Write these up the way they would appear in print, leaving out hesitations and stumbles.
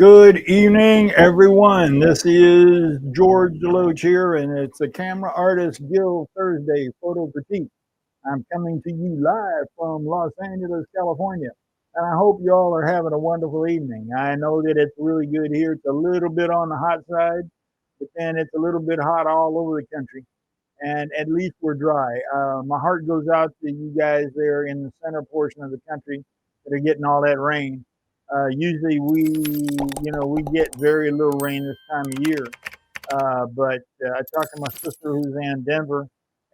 Good evening, everyone. This is George DeLoache here, and it's the Camera Artist Guild Thursday Photo Critique. I'm coming to you live from Los Angeles, California, and I hope you all are having a wonderful evening. I know that it's really good here. It's a little bit on the hot side, but then it's a little bit hot all over the country, and at least we're dry. My heart goes out to you guys there in the center portion of the country that are getting all that rain. Usually we get very little rain this time of year. But I talked to my sister who's in Denver,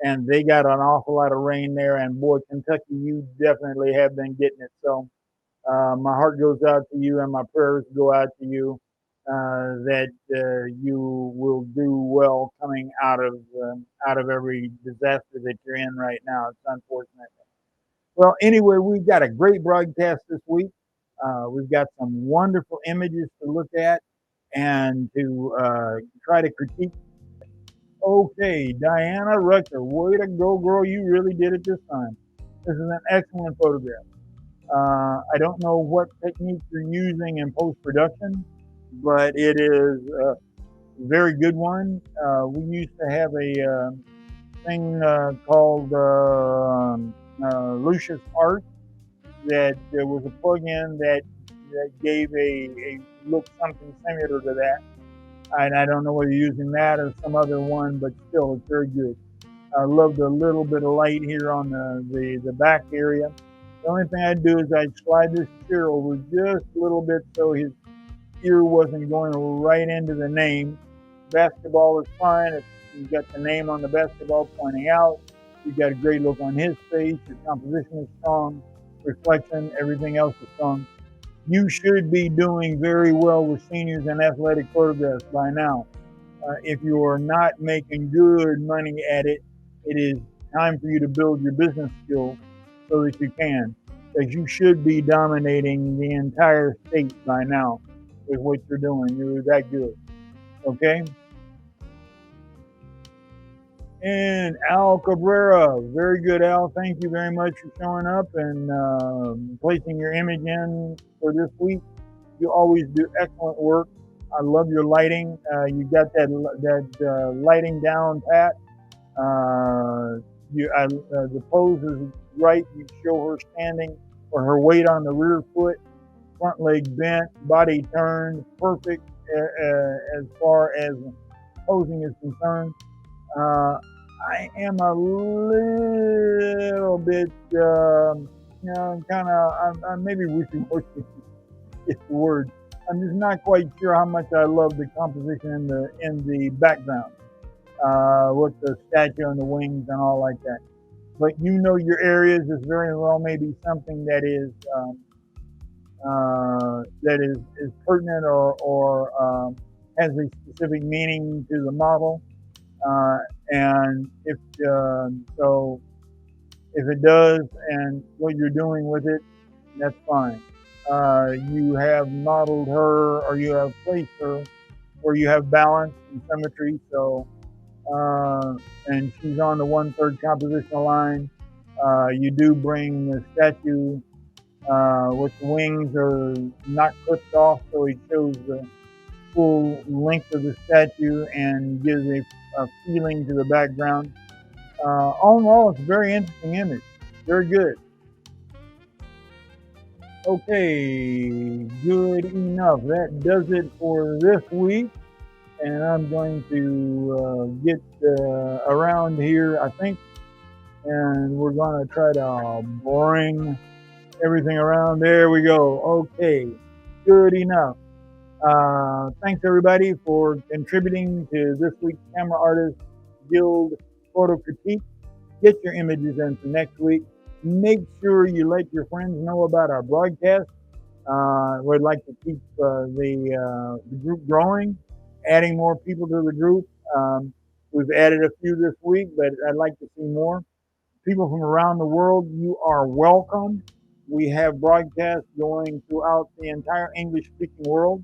and they got an awful lot of rain there. And boy, Kentucky, you definitely have been getting it. So my heart goes out to you, and my prayers go out to you that you will do well coming out of every disaster that you're in right now. It's unfortunate. Well, anyway, we've got a great broadcast this week. We've got some wonderful images to look at and to try to critique. Okay, Diana Rucker, way to go, girl. You really did it this time. This is an excellent photograph. I don't know what technique you're using in post-production, but it is a very good one. We used to have a thing called Lucius Art that there was a plug-in that gave a look something similar to that. And I don't know whether you're using that or some other one, but still, it's very good. I love the little bit of light here on the back area. The only thing I'd do is I'd slide this chair over just a little bit so his ear wasn't going right into the name. Basketball is fine. If you've got the name on the basketball pointing out, you've got a great look on his face. Your composition is strong. Reflection, everything else is strong. You should be doing very well with seniors and athletic photographs by now. If you are not making good money at it, it is time for you to build your business skills so that you can, because you should be dominating the entire state by now with what you're doing. You're that good. Okay? And Al Cabrera, very good, Al. Thank you very much for showing up and placing your image in for this week. You always do excellent work. I love your lighting. You got that lighting down pat. The pose is right. You show her standing or her weight on the rear foot, front leg bent, body turned, perfect as far as posing is concerned. I am a little bit, I'm maybe wishy-washy is the word. I'm just not quite sure how much I love the composition in the background with the statue and the wings and all like that. But you know your areas is very well maybe something that is pertinent or has a specific meaning to the model. And if it does, and what you're doing with it, that's fine. You have modeled her, or you have placed her, where you have balance and symmetry. So, and she's on the 1/3 compositional line. You do bring the statue, which wings are not clipped off, so it shows the full length of the statue and gives a feeling to the background. All in all, it's a very interesting image. Very good. Okay, good enough. That does it for this week. And I'm going to get around here, I think, and we're going to try to bring everything around. There we go. Okay, good enough. Thanks everybody for contributing to this week's Camera Artist Guild Photo Critique. Get your images in for next week. Make sure you let your friends know about our broadcast. We'd like to keep the group growing, adding more people to the group. We've added a few this week, but I'd like to see more. People from around the world, you are welcome. We have broadcasts going throughout the entire English-speaking world.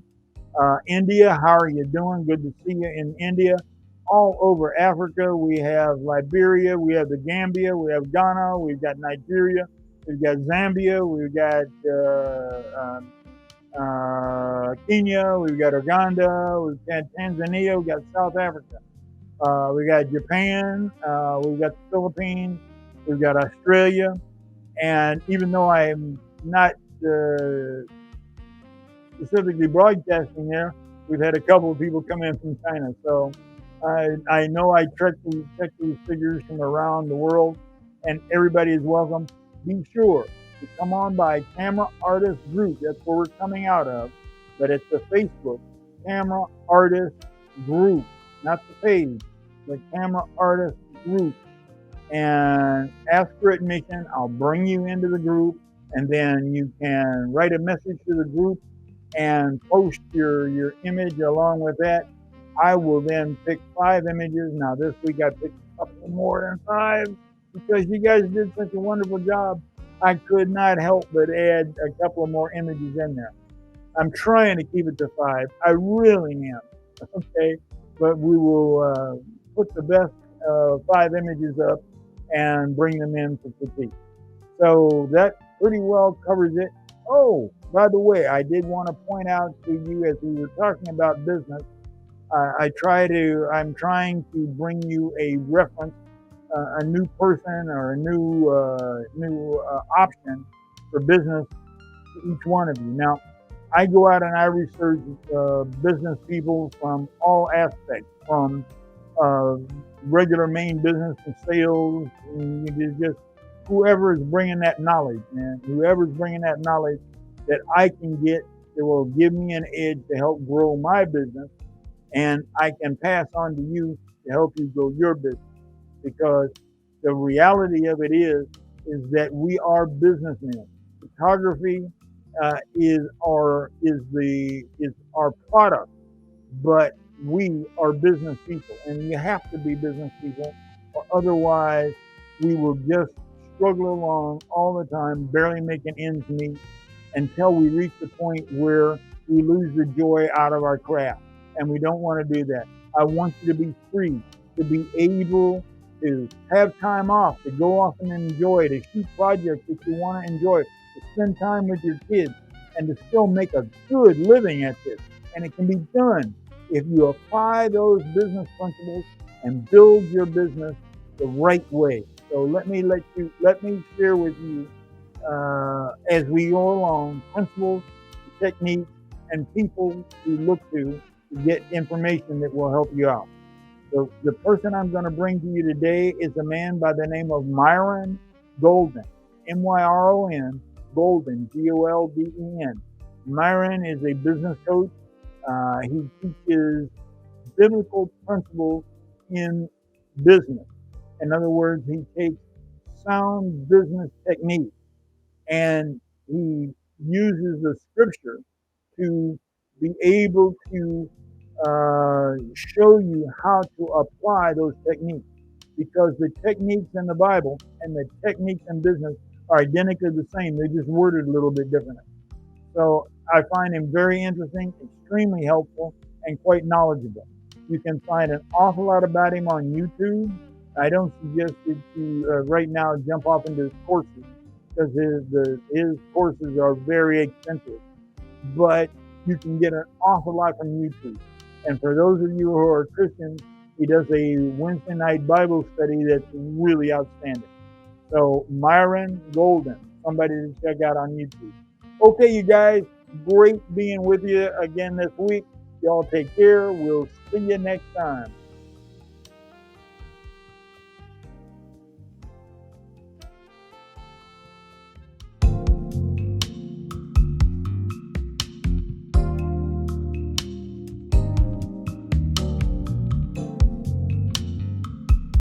India, how are you doing? Good to see you in India. All over Africa, we have Liberia, we have the Gambia, we have Ghana, we've got Nigeria, we've got Zambia, we've got Kenya, we've got Uganda, we've got Tanzania, we've got South Africa, we got Japan, we've got the Philippines, we've got Australia, and even though I'm not specifically broadcasting there, we've had a couple of people come in from China. So I know I check these figures from around the world, and everybody is welcome. Be sure to come on by Camera Artist Group. That's where we're coming out of, but it's the Facebook Camera Artist Group, not the page, the Camera Artist Group. And ask for admission. I'll bring you into the group, and then you can write a message to the group and post your image along with that. I will then pick 5 images. Now this week I picked a couple more than 5 because you guys did such a wonderful job. I could not help but add a couple of more images in there. I'm trying to keep it to 5. I really am. Okay, but we will put the best 5 images up and bring them in for critique. So that pretty well covers it. Oh, by the way, I did want to point out to you as we were talking about business, I'm trying to bring you a reference, a new person or a new option for business to each one of you. Now, I go out and I research business people from all aspects, from regular main business and sales, and just whoever is bringing that knowledge, man. Whoever's bringing that knowledge that I can get that will give me an edge to help grow my business, and I can pass on to you to help you grow your business. Because the reality of it is that we are businessmen. Photography is our product, but we are business people, and you have to be business people, or otherwise we will just struggle along all the time, barely making ends meet, until we reach the point where we lose the joy out of our craft, and we don't want to do that. I want you to be free, to be able to have time off, to go off and enjoy, to shoot projects that you want to enjoy, to spend time with your kids, and to still make a good living at this. And it can be done if you apply those business principles and build your business the right way. So let me share with you as we go along principles, techniques, and people to look to get information that will help you out. So the person I'm going to bring to you today is a man by the name of Myron Golden, M-Y-R-O-N, Golden, G-O-L-D-E-N. Myron is a business coach. He teaches biblical principles in business. In other words, he takes sound business techniques and he uses the scripture to be able to show you how to apply those techniques, because the techniques in the Bible and the techniques in business are identically the same. They're just worded a little bit differently. So I find him very interesting, extremely helpful, and quite knowledgeable. You can find an awful lot about him on YouTube. I don't suggest that you right now jump off into his courses, because his courses are very expensive. But you can get an awful lot from YouTube. And for those of you who are Christians, he does a Wednesday night Bible study that's really outstanding. So Myron Golden, somebody to check out on YouTube. Okay, you guys, great being with you again this week. Y'all take care. We'll see you next time.